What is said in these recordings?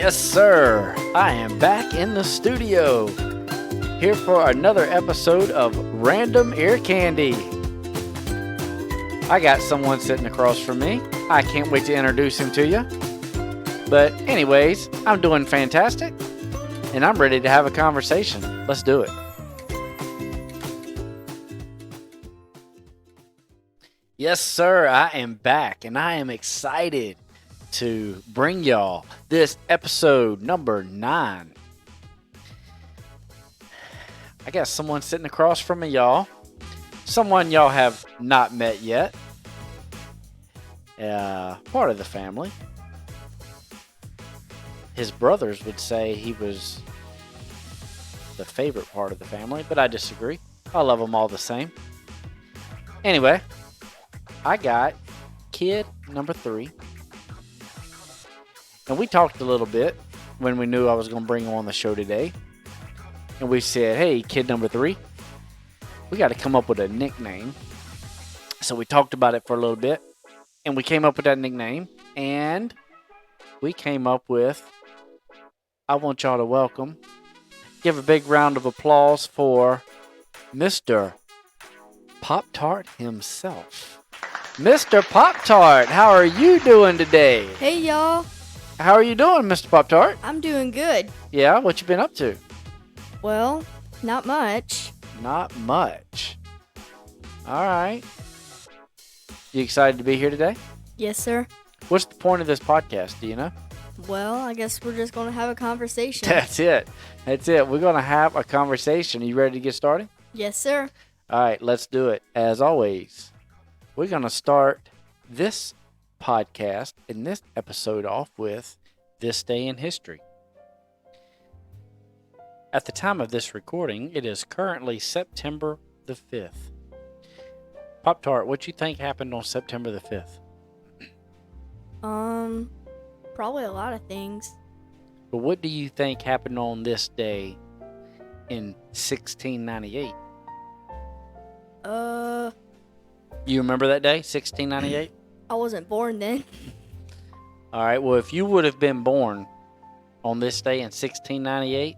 Yes, sir. I am back in the studio, here for another episode of Random Ear Candy. I got someone sitting across from me. I can't wait to introduce him to you. But anyways, I'm doing fantastic, and I'm ready to have a conversation. Let's do it. Yes, sir. I am back, and I am excited to bring y'all this episode number 9. I got someone sitting across from me, y'all. Someone y'all have not met yet. Part of the family. His brothers would say he was the favorite part of the family, but I disagree. I love them all the same. Anyway, I got kid number 3. And we talked a little bit when we knew I was going to bring him on the show today. And we said, hey, kid number 3, we got to come up with a nickname. So we talked about it for a little bit. And we came up with that nickname. And we came up with, I want y'all to welcome, give a big round of applause for Mr. Poptart himself. Mr. Poptart, how are you doing today? Hey, y'all. How are you doing, Mr. Poptart? I'm doing good. Yeah, what you been up to? Well, not much. Not much. All right. You excited to be here today? Yes, sir. What's the point of this podcast? Do you know? Well, I guess we're just going to have a conversation. That's it. That's it. We're going to have a conversation. Are you ready to get started? Yes, sir. All right, let's do it. As always, we're going to start this podcast in this episode off with this day in history. At the time of this recording, it is currently September the 5th. Pop-Tart, what you think happened on September the 5th? Probably a lot of things. But what do you think happened on this day in 1698? You remember that day, 1698? I wasn't born then. All right, well, if you would have been born on this day in 1698,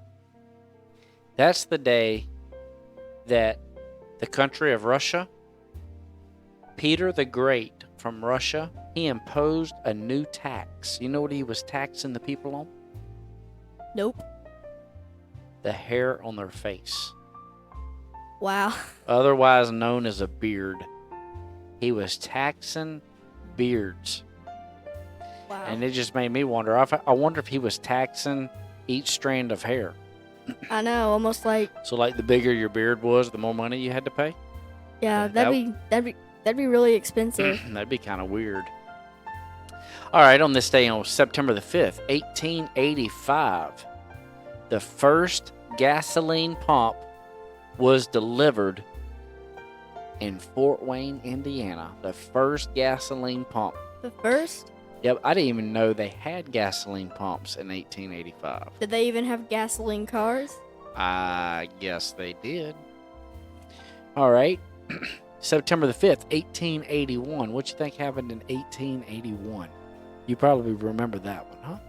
that's the day that the country of Russia, Peter the Great from Russia, he imposed a new tax. You know what he was taxing the people on? Nope. The hair on their face. Wow. Otherwise known as a beard. He was taxing beards. Wow. And it just made me wonder. I wonder if he was taxing each strand of hair. I know, almost like. So, like, the bigger your beard was, the more money you had to pay? Yeah, that'd be really expensive. That'd be kind of weird. All right, on this day, on September the 5th, 1885, the first gasoline pump was delivered in Fort Wayne, Indiana. The first gasoline pump. The first? Yep, I didn't even know they had gasoline pumps in 1885. Did they even have gasoline cars? I guess they did. All right. September the 5th, 1881. What you think happened in 1881? You probably remember that one,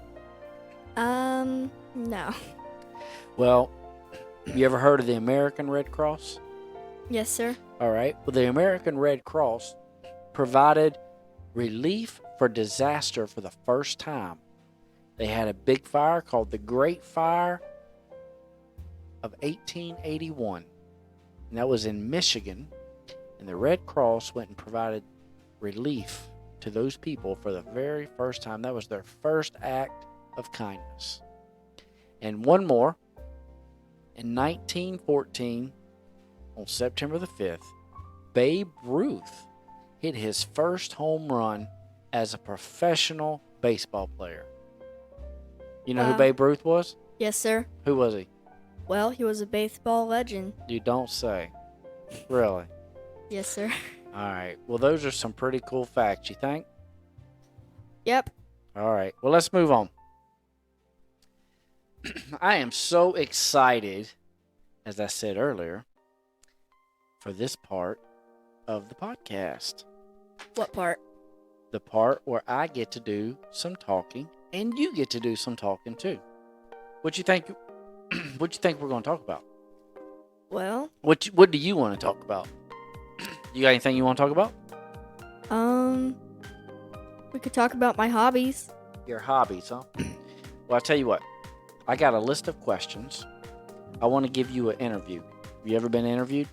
huh? No. Well, you ever heard of the American Red Cross? Yes, sir. All right. Well, the American Red Cross provided relief for disaster for the first time. They had a big fire called the Great Fire of 1881. And that was in Michigan. And the Red Cross went and provided relief to those people for the very first time. That was their first act of kindness. And one more. In 1914, on September the 5th, Babe Ruth hit his first home run as a professional baseball player. You know who Babe Ruth was? Yes, sir. Who was he? Well, he was a baseball legend. You don't say. Really? Yes, sir. All right. Well, those are some pretty cool facts, you think? Yep. All right. Well, let's move on. I am so excited, as I said earlier, for this part of the podcast. What part? The part where I get to do some talking and you get to do some talking too. What you think? What you think we're going to talk about? Well, What do you want to talk about? You got anything you want to talk about? we could talk about my hobbies. Your hobbies, huh? Well, I'll tell you what. I got a list of questions. I want to give you an interview. Have you ever been interviewed?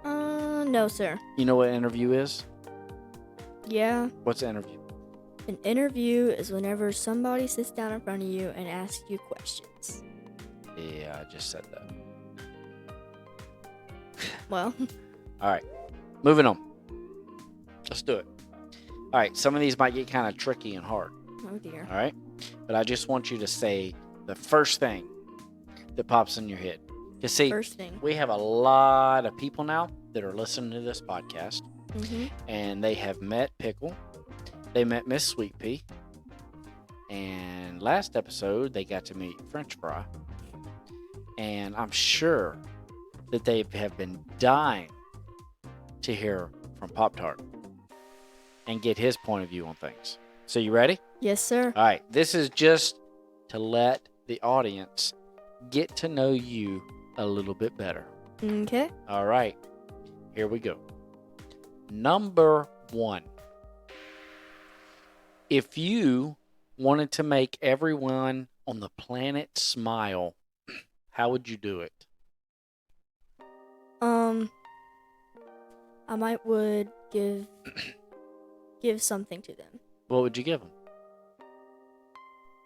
No, sir. You know what an interview is? Yeah. What's an interview? An interview is whenever somebody sits down in front of you and asks you questions. Yeah, I just said that. Well, All right. Moving on. Let's do it. All right. Some of these might get kind of tricky and hard. oh dear. All right. But I just want you to say the first thing that pops in your head. Because, see, First thing. we have a lot of people now that are listening to this podcast, Mm-hmm. and they have met Pickle. They met Miss Sweet Pea. And last episode, they got to meet French Fry. And I'm sure that they have been dying to hear from Poptart and get his point of view on things. So you ready? Yes, sir. All right. This is just to let the audience get to know you a little bit better. Okay. All right. Here we go. Number 1. If you wanted to make everyone on the planet smile, how would you do it? I would give something to them. What would you give them?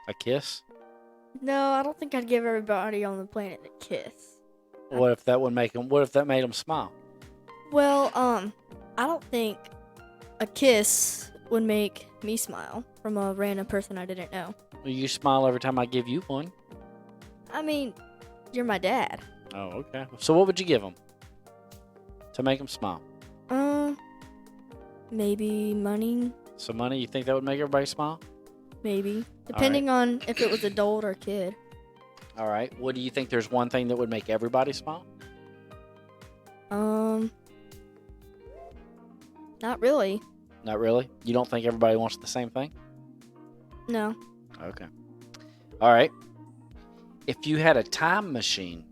A kiss? No, I don't think I'd give everybody on the planet a kiss. What if that would make them? What if that made them smile? Well, I don't think a kiss would make me smile from a random person I didn't know. Well, you smile every time I give you one. I mean, you're my dad. Oh, okay. So what would you give them to make them smile? Maybe money. Some money? You think that would make everybody smile? Maybe. Depending on if it was adult or kid. All right. What do you think? There's one thing that would make everybody smile? Not really. Not really. You don't think everybody wants the same thing? No. Okay. All right. If you had a time machine,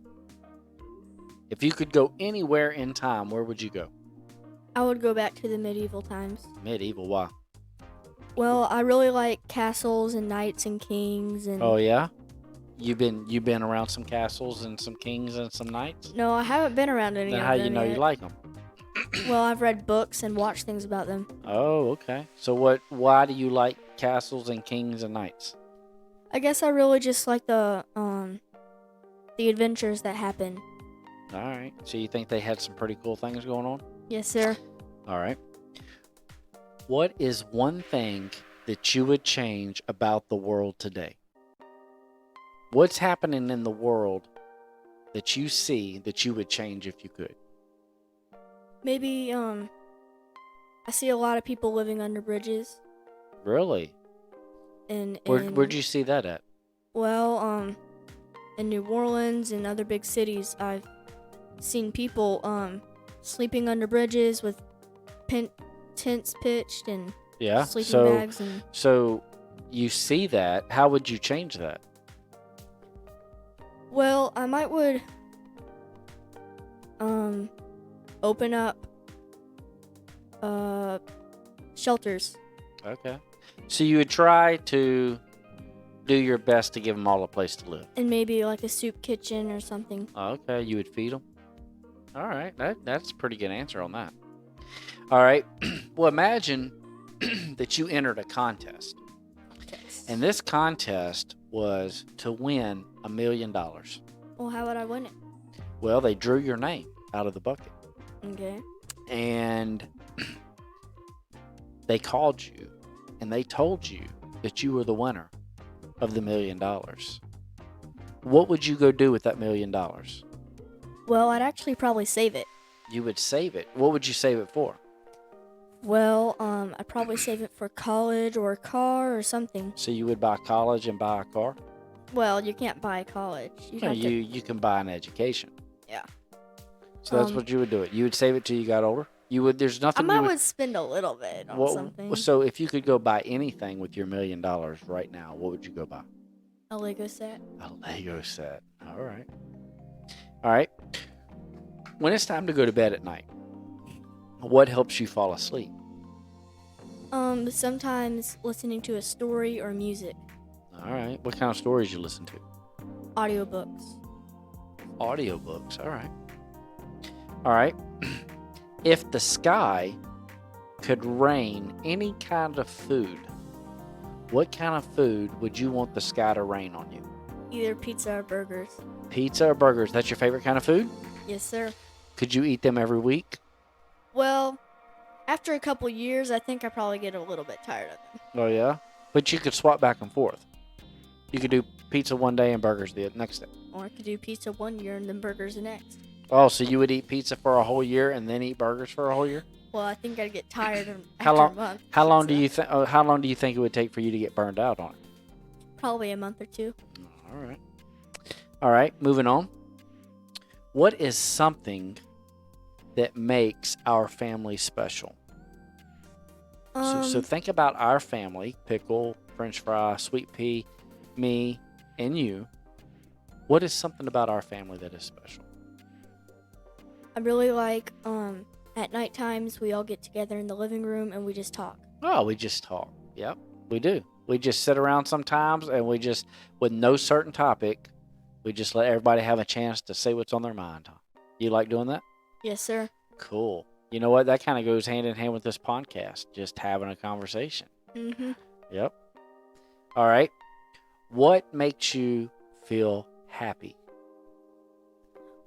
if you could go anywhere in time, where would you go? I would go back to the medieval times. Medieval. Why? Well, I really like castles and knights and kings and. Oh yeah. You've been around some castles and some kings and some knights. No, I haven't been around any Then of how them you know yet. you like them? Well, I've read books and watched things about them. Oh, okay. So why do you like castles and kings and knights? I guess I really just like the adventures that happen. All right. So you think they had some pretty cool things going on? Yes, sir. All right. What is one thing that you would change about the world today? What's happening in the world that you see that you would change if you could? Maybe I see a lot of people living under bridges. Really? And Where'd you see that at? Well, in New Orleans and other big cities, I've seen people sleeping under bridges with tents pitched and Yeah. sleeping bags and. So you see that. How would you change that? Well, I would open up shelters. Okay. So you would try to do your best to give them all a place to live. And maybe like a soup kitchen or something. Okay. You would feed them. All right. That's a pretty good answer on that. All right. Well, imagine that you entered a contest. Yes. And this contest was to win $1 million. Well, how would I win it? Well, they drew your name out of the bucket. Okay. And they called you and they told you that you were the winner of the $1 million. What would you go do with that $1 million? Well, I'd actually probably save it. You would save it. What would you save it for? Well, I'd probably save it for college or a car or something. So you would buy college and buy a car? Well, you can't buy college. You can buy an education. Yeah. So that's what you would do it. You would save it till you got older? You would. There's I nothing might you would. would spend a little bit on What, something. so if you could go buy anything with your $1 million right now, what would you go buy? A Lego set. A Lego set. All right. All right. When it's time to go to bed at night, what helps you fall asleep? Sometimes listening to a story or music. All right. What kind of stories you listen to? Audiobooks. Audiobooks. All right. All right. If the sky could rain any kind of food, what kind of food would you want the sky to rain on you? Either pizza or burgers. Pizza or burgers? That's your favorite kind of food? Yes, sir. Could you eat them every week? Well, after a couple years, I think I probably get a little bit tired of them. Oh, yeah? But you could swap back and forth. You could do pizza one day and burgers the next day. Or I could do pizza one year and then burgers the next. Oh, so you would eat pizza for a whole year and then eat burgers for a whole year? Well, I think I'd get tired after How long? a month. How long do you think? How long do you think it would take for you to get burned out on it? Probably a month or two. All right. All right. Moving on. What is something that makes our family special? So think about our family: pickle, French fry, sweet pea, me, and you. What is something about our family that is special? I really like at night times we all get together in the living room and we just talk. Oh, we just talk. Yep, we do. We just sit around sometimes and we just, with no certain topic, we just let everybody have a chance to say what's on their mind. You like doing that? Yes, sir. Cool. You know what? That kind of goes hand in hand with this podcast, just having a conversation. Mm-hmm. Yep. All right. What makes you feel happy?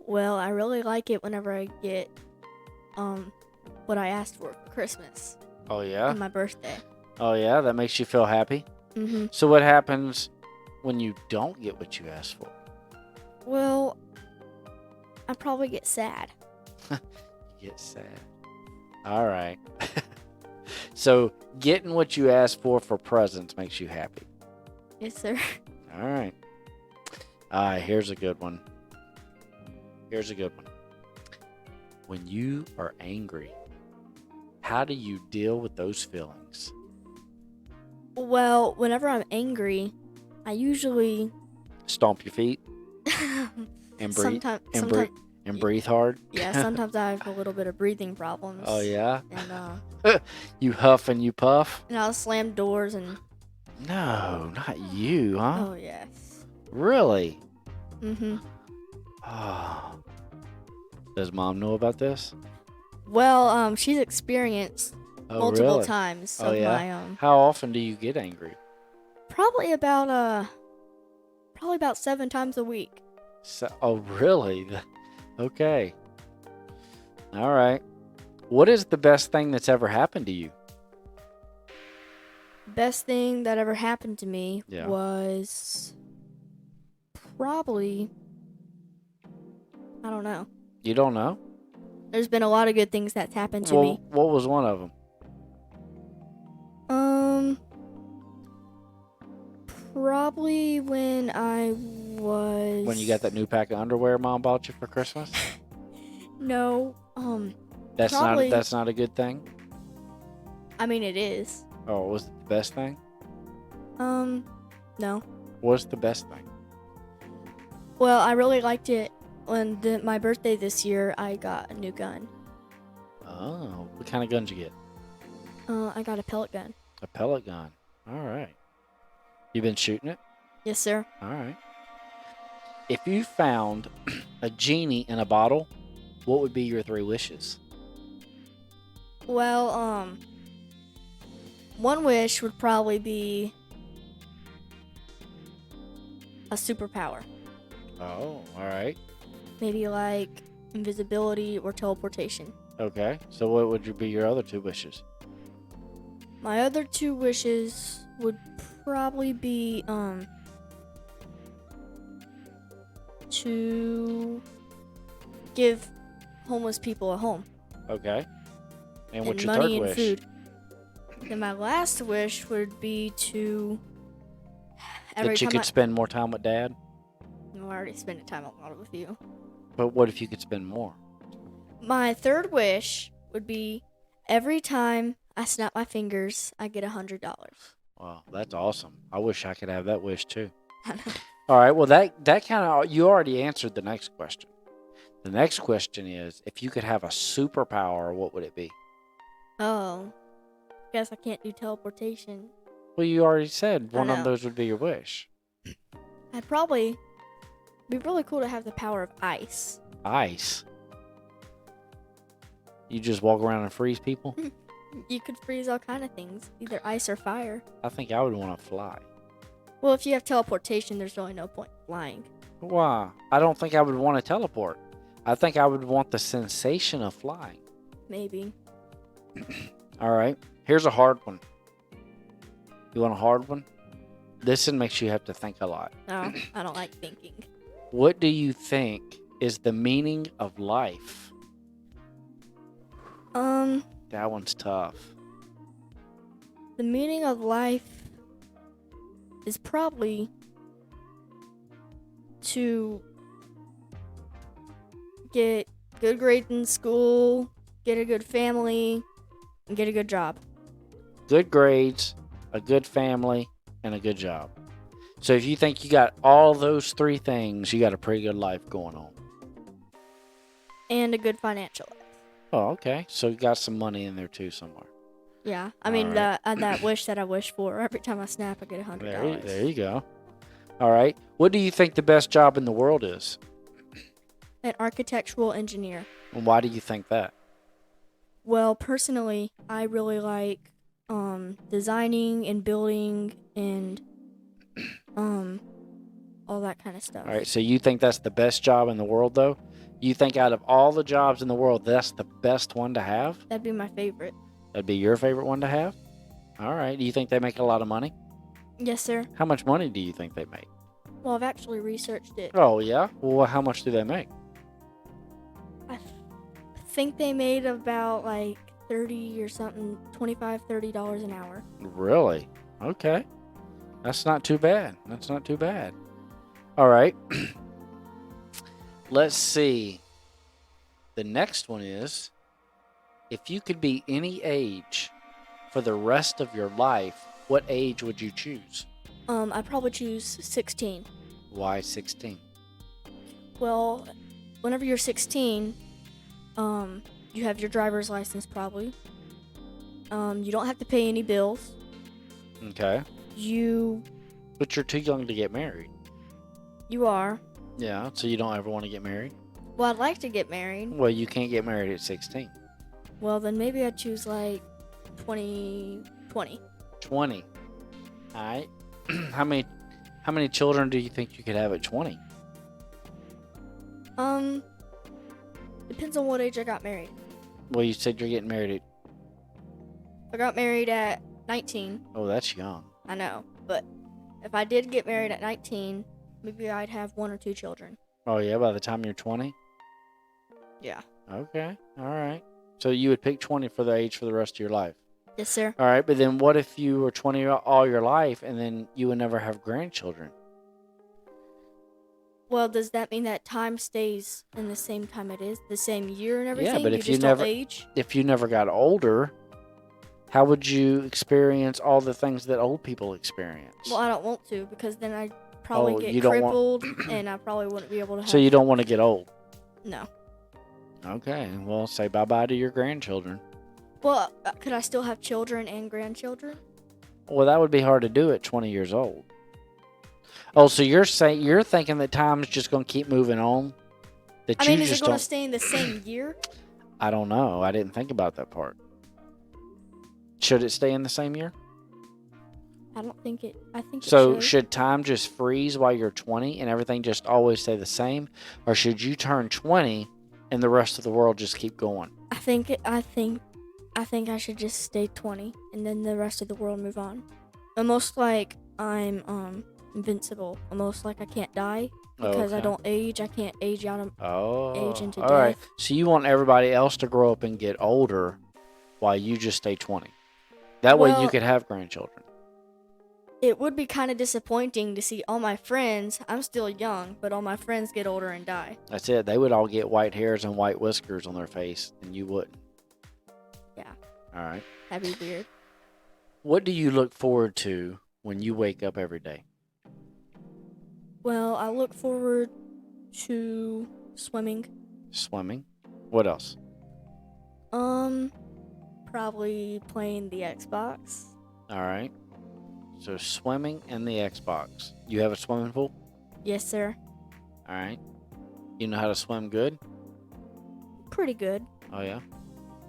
Well, I really like it whenever I get what I asked for Christmas Oh, yeah? and my birthday. Oh, yeah? That makes you feel happy? Mm-hmm. So what happens when you don't get what you asked for? Well, I probably get sad. You get sad. All right. So getting what you asked for presents makes you happy. Yes, sir. All right. All right, here's a good one. Here's a good one. When you are angry, how do you deal with those feelings? Well, whenever I'm angry, I usually Stomp your feet and breathe and breathe hard. Yeah, sometimes I have a little bit of breathing problems. Oh yeah. And You huff and you puff? and I'll slam doors and No, not you, huh? oh yes. Really? Mhm. Oh. Does Mom know about this? Well, she's experienced Oh, multiple really? times Oh, of yeah? my How often do you get angry? probably about 7 times a week. So, oh, really? Okay. All right. What is the best thing that's ever happened to you? Best thing that ever happened to me Yeah. was probably I don't know. You don't know? There's been a lot of good things that's happened to Well, me. what was one of them? Probably when I was When you got that new pack of underwear Mom bought you for Christmas? No, That's probably- not a good thing? I mean it is. Oh, was it the best thing? No. What's the best thing? Well, I really liked it when my birthday this year. I got a new gun. Oh, what kind of gun did you get? I got a pellet gun. A pellet gun. All right. You been shooting it? Yes, sir. All right. If you found a genie in a bottle, what would be your 3 wishes? Well, one wish would probably be a superpower. Oh, all right. Maybe like invisibility or teleportation. Okay. So what would be your other 2 wishes? My other 2 wishes would probably be to give homeless people a home Okay. And what's and your money third and wish? food. And my last wish would be to That you could spend more time with Dad? No, I already spent time a lot with you. But what if you could spend more? My third wish would be every time I snap my fingers, I get $100. Wow, that's awesome. I wish I could have that wish too. I know. All right, well, that kind of, you already answered the next question. The next question is, if you could have a superpower, what would it be? Oh, guess I can't do teleportation. Well, you already said I one of know. those would be your wish. I'd probably be really cool to have the power of ice. Ice. You just walk around and freeze people? You could freeze all kind of things, either ice or fire. I think I would want to fly. Well, if you have teleportation, there's really no point in flying. Why? I don't think I would want to teleport. I think I would want the sensation of flying. Maybe. All right. Here's a hard one. You want a hard one? This one makes you have to think a lot. No, I don't like thinking. What do you think is the meaning of life? That one's tough. The meaning of life is probably to get good grades in school, get a good family, and get a good job. Good grades, a good family, and a good job. So if you think you got all those three things, you got a pretty good life going on. And a good financial life. Oh, okay. So you got some money in there too somewhere. Yeah, I mean, Alright. that wish that I wish for. Every time I snap, I get $100. There you go. All right. What do you think the best job in the world is? An architectural engineer. And why do you think that? Well, personally, I really like designing and building and all that kind of stuff. All right. So you think that's the best job in the world, though? You think out of all the jobs in the world, that's the best one to have? That'd be my favorite. That'd be your favorite one to have? All right. Do you think they make a lot of money? Yes, sir. How much money do you think they make? Well, I've actually researched it. Oh, yeah? Well, how much do they make? I think they made about like 30 or something, $25, $30 an hour. Really? Okay. That's not too bad. That's not too bad. All right. Let's see. The next one is, if you could be any age for the rest of your life, what age would you choose? I'd probably choose 16. Why 16? Well, whenever you're 16, you have your driver's license probably. You don't have to pay any bills. Okay. But you're too young to get married. You are. Yeah, so you don't ever want to get married? Well, I'd like to get married. Well, you can't get married at 16. Well, then maybe I'd choose like 20. 20. All right. How many children do you think you could have at 20? Depends on what age I got married. Well, you said you're getting married at... I got married at 19. Oh, that's young. I know, but if I did get married at 19, maybe I'd have 1 or 2 children. Oh, yeah, by the time you're 20? Yeah. Okay. All right. So you would pick 20 for the age for the rest of your life? Yes, sir. All right, but then what if you were 20 all your life and then you would never have grandchildren? Well, does that mean that time stays in the same time it is, the same year and everything? Yeah, but if you just never don't age. if you never got older, how would you experience all the things that old people experience? Well, I don't want to because then I'd probably you get don't crippled and I probably wouldn't be able to have. So you don't want to get old? No. Okay, well, say bye-bye to your grandchildren. Well, could I still have children and grandchildren? Well, that would be hard to do at 20 years old. Oh, so you're thinking that time's just going to keep moving on? That I you mean, is just it going don't... to stay in the same year? I don't know. I didn't think about that part. Should it stay in the same year? I don't think it. I think So it should time just freeze while you're 20 and everything just always stay the same? Or should you turn 20 and the rest of the world just keep going? I think I should just stay 20 and then the rest of the world move on. Almost like I'm invincible. Almost like I can't die because I Okay. don't age. I can't age out of age into all right. death. So you want everybody else to grow up and get older while you just stay 20. That way you Well- could have grandchildren. It would be kind of disappointing to see all my friends. I'm still young, but all my friends get older and die. That's it. They would all get white hairs and white whiskers on their face, and you wouldn't. All right. That'd be weird. What do you look forward to when you wake up every day? Well, I look forward to swimming. Swimming. What else? Probably playing the Xbox. All right. So swimming and the Xbox. You have a swimming pool? Yes, sir. All right. You know how to swim good? Pretty good. Oh yeah.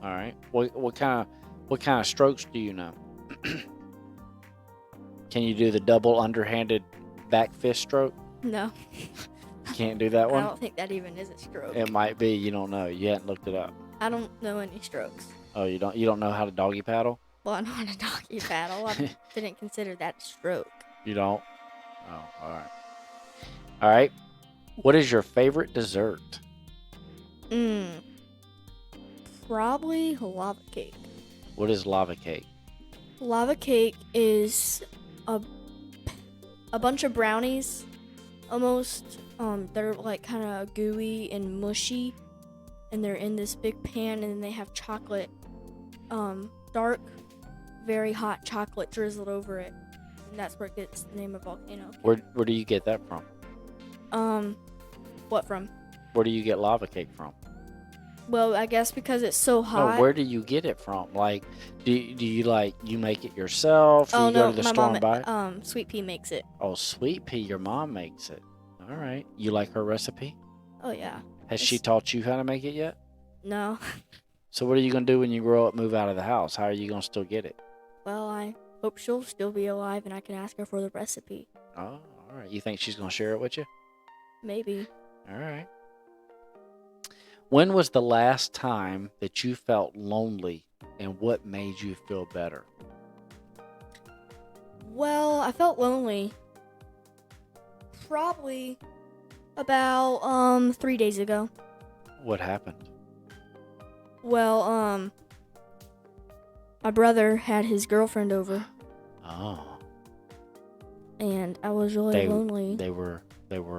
All right. What kind of strokes do you know? Can you do the double underhanded back fist stroke? No. You can't do that I one? don't think that even is a stroke. It might be. You don't know. You hadn't looked it up. I don't know any strokes. Oh, you don't know how to doggy paddle? Well, I know how to doggy paddle. I didn't consider that a stroke. You don't? Oh, all right. All right. What is your favorite dessert? Probably lava cake. What is lava cake? Lava cake is a bunch of brownies, almost. They're like kind of gooey and mushy, and they're in this big pan, and then they have chocolate, dark, very hot chocolate drizzled over it, and that's where it gets the name of volcano. Where do you get that from? What from? Where do you get lava cake from? Well, I guess because it's so hot. No, where do you get it from? Like, do you make it yourself? Do you go to the my store mom, and buy it? Sweet Pea makes it. Oh, Sweet Pea, your mom makes it. All right. You like her recipe? Oh yeah. Has she taught you how to make it yet? No. So what are you going to do when you grow up, move out of the house? How are you going to still get it? Well, I hope she'll still be alive and I can ask her for the recipe. Oh, all right. You think she's going to share it with you? Maybe. All right. When was the last time that you felt lonely, and what made you feel better? Well, I felt lonely probably about 3 days ago. What happened? Well, my brother had his girlfriend over. Oh. And I was really lonely. They were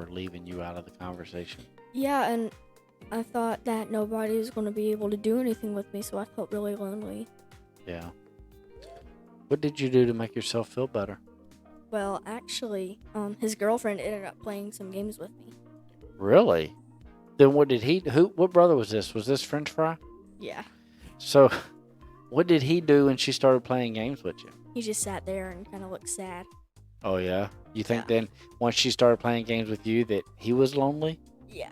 leaving you out of the conversation. Yeah, and I thought that nobody was going to be able to do anything with me, so I felt really lonely. Yeah. What did you do to make yourself feel better? Well, actually, his girlfriend ended up playing some games with me. Really? Then what did what brother was this? Was this French Fry? Yeah. So, what did he do when she started playing games with you? He just sat there and kind of looked sad. Oh, yeah? You think then, once she started playing games with you, that he was lonely? Yeah.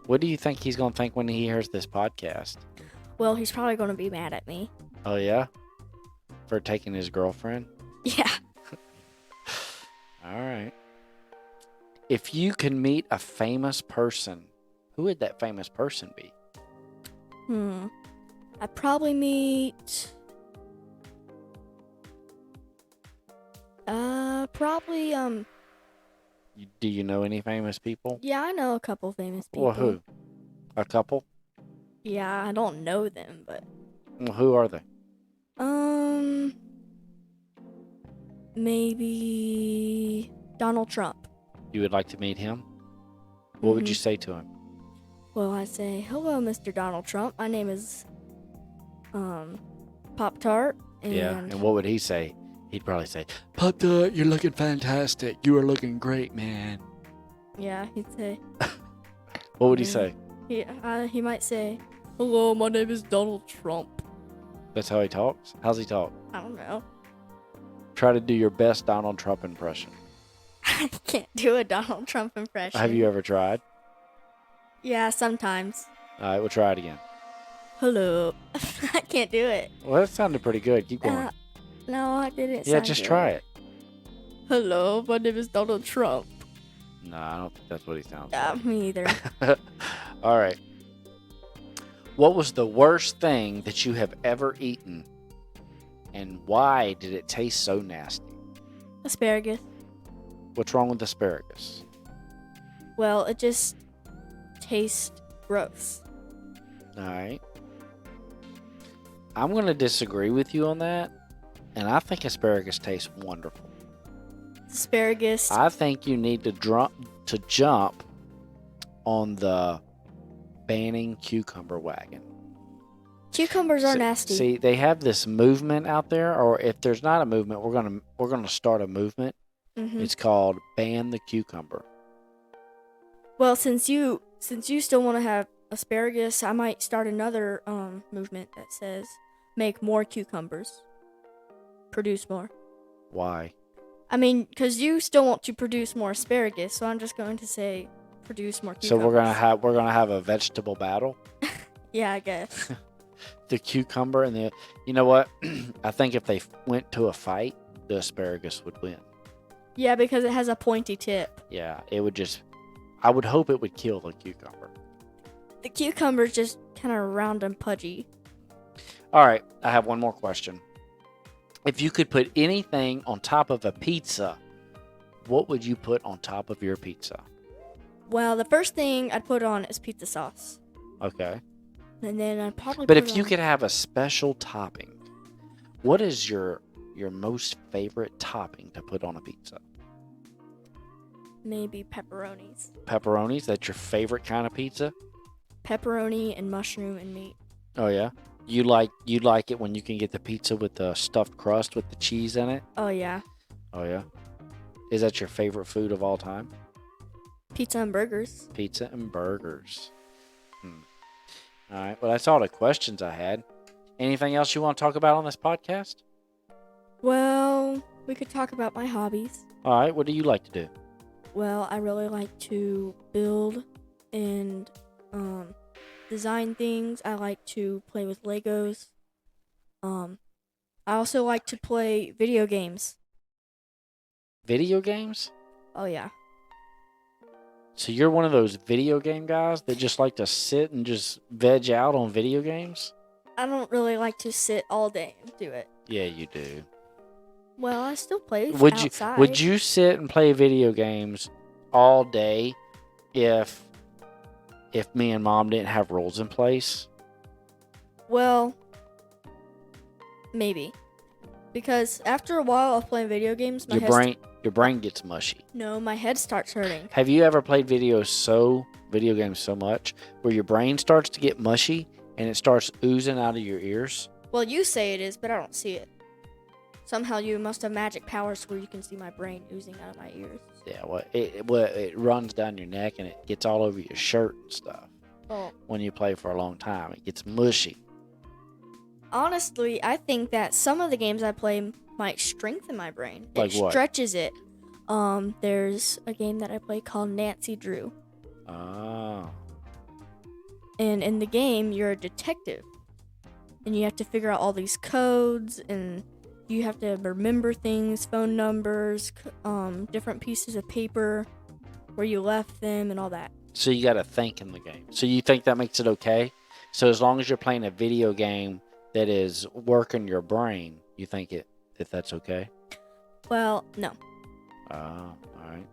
What do you think he's going to think when he hears this podcast? Well, he's probably going to be mad at me. Oh, yeah? For taking his girlfriend? Yeah. All right. If you could meet a famous person, who would that famous person be? I'd probably meet... Do you know any famous people? Yeah, I know a couple famous people. Well, who? A couple? Yeah, I don't know them, but... Well, who are they? Maybe Donald Trump. You would like to meet him? What would you say to him? Well, I'd say, hello, Mr. Donald Trump. My name is, Poptart. Yeah, and what would he say? He'd probably say, Poptart, you're looking fantastic. You are looking great, man. Yeah, he'd say. What would he say? He might say, hello, my name is Donald Trump. That's how he talks? How's he talk? I don't know. Try to do your best Donald Trump impression. I can't do a Donald Trump impression. Have you ever tried? Yeah, sometimes. All right, we'll try it again. Hello. I can't do it. Well, that sounded pretty good. Keep going. No, I didn't. Yeah, just try it. Hello, my name is Donald Trump. No, I don't think that's what he sounds like. Me either. All right. What was the worst thing that you have ever eaten, and why did it taste so nasty? Asparagus. What's wrong with asparagus? Well, it just tastes gross. All right. I'm going to disagree with you on that, and I think asparagus tastes wonderful. Asparagus. I think you need to jump on the banning cucumber wagon. Cucumbers are nasty. See, they have this movement out there, or if there's not a movement, we're gonna start a movement. Mm-hmm. It's called Ban the Cucumber. Well, since you still want to have asparagus, I might start another movement that says make more cucumbers, produce more. Why? I mean, because you still want to produce more asparagus, so I'm just going to say produce more So cucumbers. we're gonna have a vegetable battle. Yeah, I guess. The cucumber and the, you know what? I think if they went to a fight, the asparagus would win. Yeah, because it has a pointy tip. Yeah, it would just. I would hope it would kill the cucumber. The cucumber's just kind of round and pudgy. All right, I have one more question. If you could put anything on top of a pizza, what would you put on top of your pizza? Well, the first thing I'd put on is pizza sauce. Okay. And then I'd probably But put if you on- could have a special topping, what is your most favorite topping to put on a pizza? maybe pepperonis. Pepperonis? That's your favorite kind of pizza? Pepperoni and mushroom and meat. Oh yeah. You like it when you can get the pizza with the stuffed crust with the cheese in it? Oh, yeah. Oh yeah. Is that your favorite food of all time? Pizza and burgers. Pizza and burgers. All right. Well, that's all the questions I had. Anything else you want to talk about on this podcast? Well, we could talk about my hobbies. All right. What do you like to do? Well, I really like to build and design things. I like to play with Legos. I also like to play video games. Video games? Oh, yeah. So you're one of those video game guys that just like to sit and just veg out on video games? I don't really like to sit all day and do it. Yeah, you do. Well, I still play Would outside. you sit and play video games all day if me and Mom didn't have rules in place? Well, maybe. Because after a while of playing video games, Your brain gets mushy. No, my head starts hurting. Have you ever played video games so much where your brain starts to get mushy and it starts oozing out of your ears? Well, you say it is, but I don't see it. Somehow you must have magic powers where you can see my brain oozing out of my ears. Yeah, it runs down your neck and it gets all over your shirt and stuff. Well, When you play for a long time, it gets mushy. honestly, I think that some of the games I play might strengthen my brain. Like it what? stretches it. There's a game that I play called Nancy Drew. Oh. And in the game, you're a detective. And you have to figure out all these codes, and you have to remember things, phone numbers, different pieces of paper, where you left them, and all that. So you got to think in the game. So you think that makes it okay? So as long as you're playing a video game that is working your brain, you think that's okay? Well, no. Oh, all right.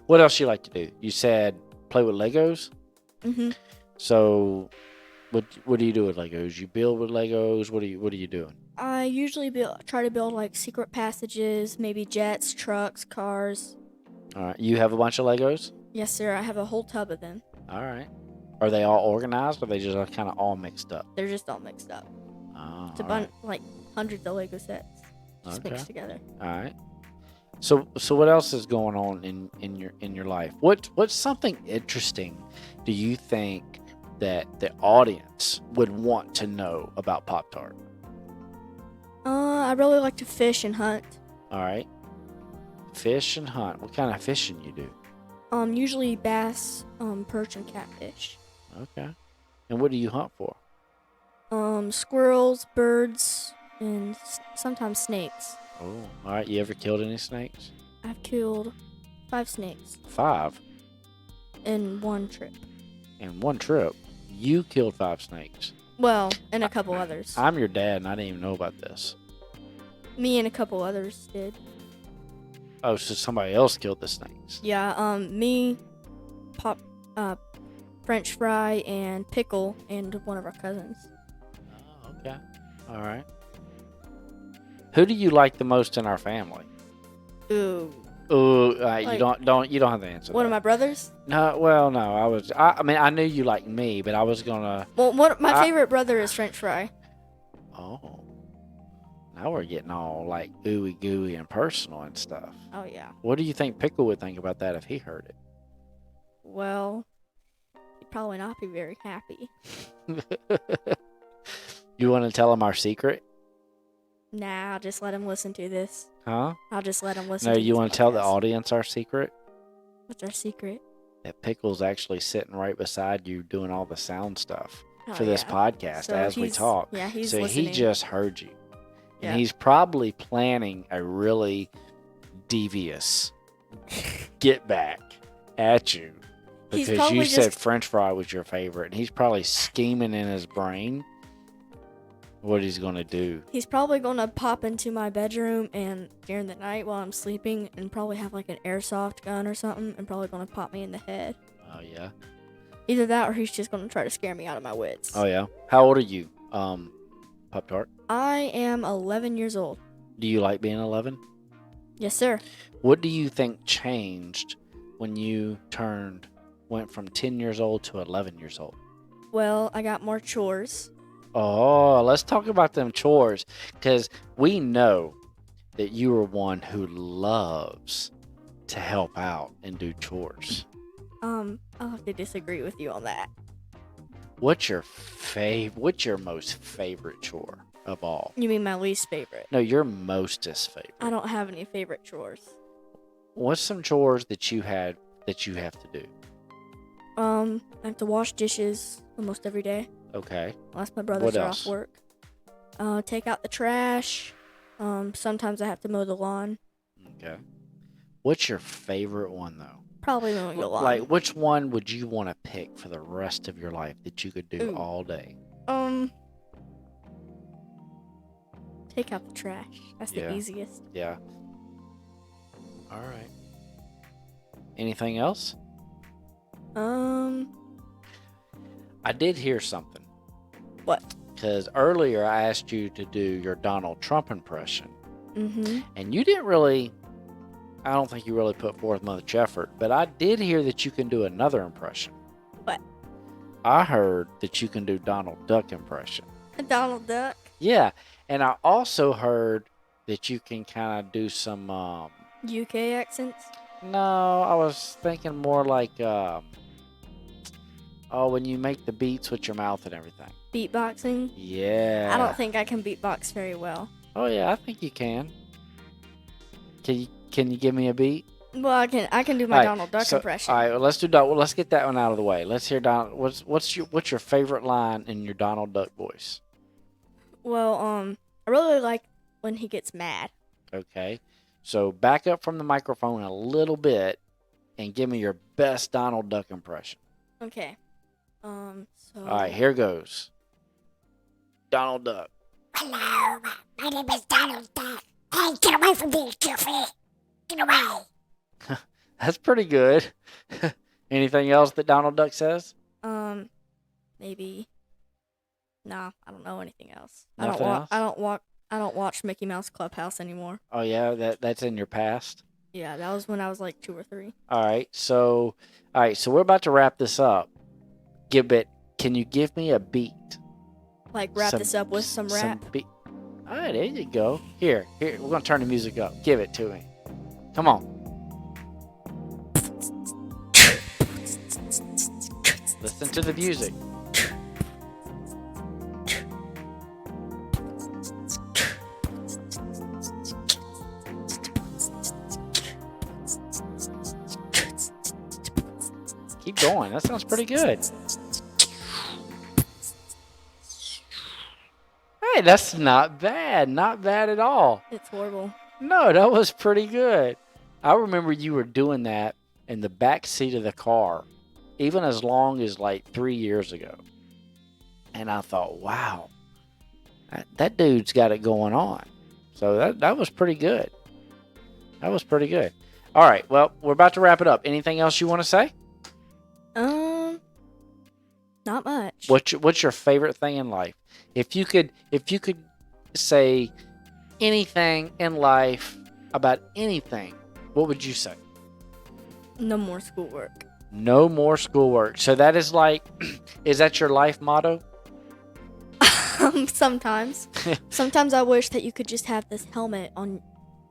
What else you like to do? You said play with Legos? Mm-hmm. So what do you do with Legos? You build with Legos? What are you doing? I usually try to build like secret passages, maybe jets, trucks, cars. All right. You have a bunch of Legos? Yes, sir. I have a whole tub of them. All right. Are they all organized or are they just kind of all mixed up? They're just all mixed up. Oh, It's a all bunch, like hundreds of Lego sets, just Okay. mixed together. All right. So what else is going on in your life? What's something interesting do you think that the audience would want to know about Poptart? I really like to fish and hunt. All right. Fish and hunt. What kind of fishing you do? Usually bass, perch, and catfish. Okay. And what do you hunt for? Squirrels, birds, and sometimes snakes. Oh, all right. You ever killed any snakes? I've killed 5 snakes 5 in one trip. in one trip. You killed 5 snakes. Well, and a couple others. I'm your dad, and I didn't even know about this. Me and a couple others did. Oh, so somebody else killed the snakes. Yeah, me, French fry, and pickle, and one of our cousins. Oh, okay. All right. Who do you like the most in our family? Ooh, Ooh, you Like, don't have to answer one that. of my brothers? No, well, no. I mean, I knew you like me, but I was gonna. Well, my favorite brother is French fry. Oh, now we're getting all like ooey gooey and personal and stuff. Oh yeah. What do you think Pickle would think about that if he heard it? Well, he'd probably not be very happy. You want to tell him our secret? Nah, I'll just let him listen to this. Huh? I'll just let him listen No, to you this want to tell the podcast. audience our secret? What's our secret? That Pickle's actually sitting right beside you doing all the sound stuff for Oh, this yeah. podcast So as we he's- talk. Yeah, he's So listening. he just heard you. And Yeah. he's probably planning a really devious get back at you. He's Because probably you said just- French fry was your favorite. And he's probably scheming in his brain what he's going to do. He's probably gonna pop into my bedroom and during the night while I'm sleeping and probably have like an airsoft gun or something and probably gonna pop me in the head. Oh, yeah? Either that or he's just gonna try to scare me out of my wits. Oh, yeah? How old are you, Poptart? I am 11 years old. Do you like being 11? Yes, sir. What do you think changed when you went from 10 years old to 11 years old? Well, I got more chores. Oh, let's talk about them chores, because we know that you are one who loves to help out and do chores. I'll have to disagree with you on that. What's your most favorite chore of all? You mean my least favorite? No, your mostest favorite. I don't have any favorite chores. What's some chores that you have to do? I have to wash dishes almost every day. Okay. Unless my brothers What are else? off work. Take out the trash. Sometimes I have to mow the lawn. Okay. What's your favorite one though? Probably mowing the lawn. Like, which one would you want to pick for the rest of your life that you could do Ooh. all day? Take out the trash. That's Yeah. the easiest. Yeah. All right. Anything else? I did hear something. What? Because earlier I asked you to do your Donald Trump impression, Mm-hmm. and you didn't really. I don't think you really put forth much effort, but I did hear that you can do another impression. What? I heard that you can do Donald Duck impression. Donald Duck. Yeah, and I also heard that you can kind of do some. UK accents. No, I was thinking more like, when you make the beats with your mouth and everything. Beatboxing. Yeah. I don't think I can beatbox very well. Oh yeah, I think you can. Can you give me a beat? Well, I can do my All right, Donald Duck impression. All right, well, let's do Donald. Let's get that one out of the way. Let's hear Donald. What's your favorite line in your Donald Duck voice? Well, I really like when he gets mad. Okay, so back up from the microphone a little bit and give me your best Donald Duck impression. Okay. So. All right, here goes. Donald Duck. Hello, my name is Donald Duck. Hey, get away from me, Goofy. Get away. That's pretty good. Anything else that Donald Duck says? Maybe. No, I don't know anything else. Nothing else? I don't watch Mickey Mouse Clubhouse anymore. Oh yeah, that's in your past. Yeah, that was when I was like 2 or 3. All right, so we're about to wrap this up. Can you give me a beat? Like wrap this up with some rap. beat. All right, there you go. Here, we're gonna turn the music up. Give it to me. Come on. Listen to the music. Keep going. That sounds pretty good. Hey, that's not bad. Not bad at all. It's horrible. No, that was pretty good. I remember you were doing that in the back seat of the car, even as long as like 3 years ago. And I thought, wow, that dude's got it going on. So that was pretty good. That was pretty good. All right, well, we're about to wrap it up. Anything else you want to say? Not much. What's your favorite thing in life? If you could say anything in life about anything, What would you say? No more schoolwork. No more schoolwork. So that is like, is that your life motto? Sometimes. Sometimes I wish that you could just have this helmet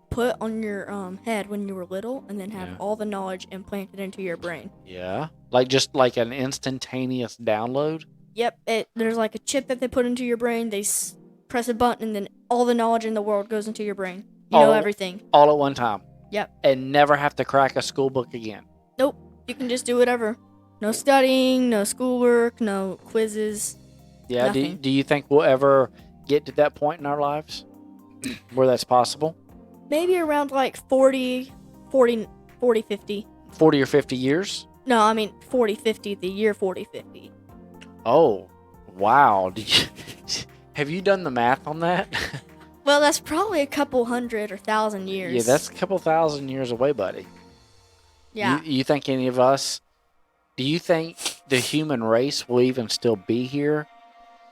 put on your head when you were little, and then have all the knowledge implanted into your brain. Yeah. Like just like an instantaneous download? Yep. There's like a chip that they put into your brain. They press a button, and then all the knowledge in the world goes into your brain. You know everything. All at one time. Yep. And never have to crack a school book again. Nope. You can just do whatever. No studying, no schoolwork, no quizzes. Yeah. Nothing. Do you think we'll ever get to that point in our lives where that's possible? Maybe around like 40, 50. 40 or 50 years? No, I mean 40, 50, the year 40, 50. Oh, wow. Have you done the math on that? Well, that's probably a couple hundred or 1,000 years. Yeah, that's a couple thousand years away, buddy. Yeah. You think any of us, do you think the human race will even still be here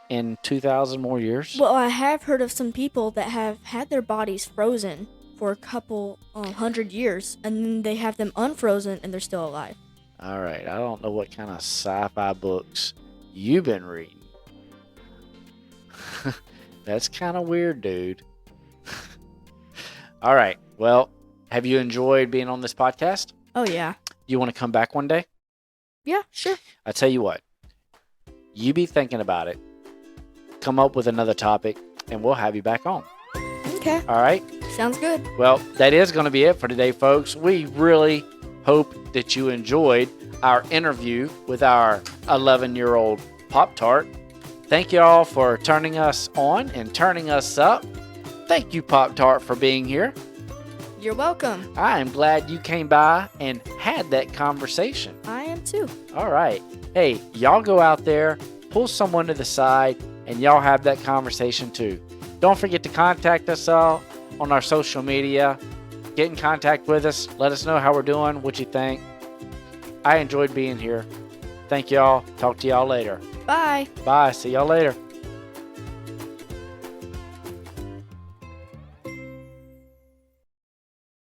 in 2,000 more years? Well, I have heard of some people that have had their bodies frozen for a couple 100 years, and then they have them unfrozen and they're still alive. All right. I don't know what kind of sci-fi books you've been reading. That's kind of weird, dude. All right. Well, have you enjoyed being on this podcast? Oh, yeah. You want to come back one day? Yeah, sure. I tell you what. You be thinking about it. Come up with another topic, and we'll have you back on. Okay. All right? Sounds good. Well, that is going to be it for today, folks. We really hope that you enjoyed our interview with our 11-year-old Poptart. Thank you all for turning us on and turning us up. Thank you, Poptart, for being here. You're welcome. I am glad you came by and had that conversation. I am too. All right. Hey, y'all go out there, pull someone to the side, and y'all have that conversation too. Don't forget to contact us all on our social media. Get in contact with us. Let us know how we're doing, what you think. I enjoyed being here. Thank y'all. Talk to y'all later. Bye. Bye. See y'all later.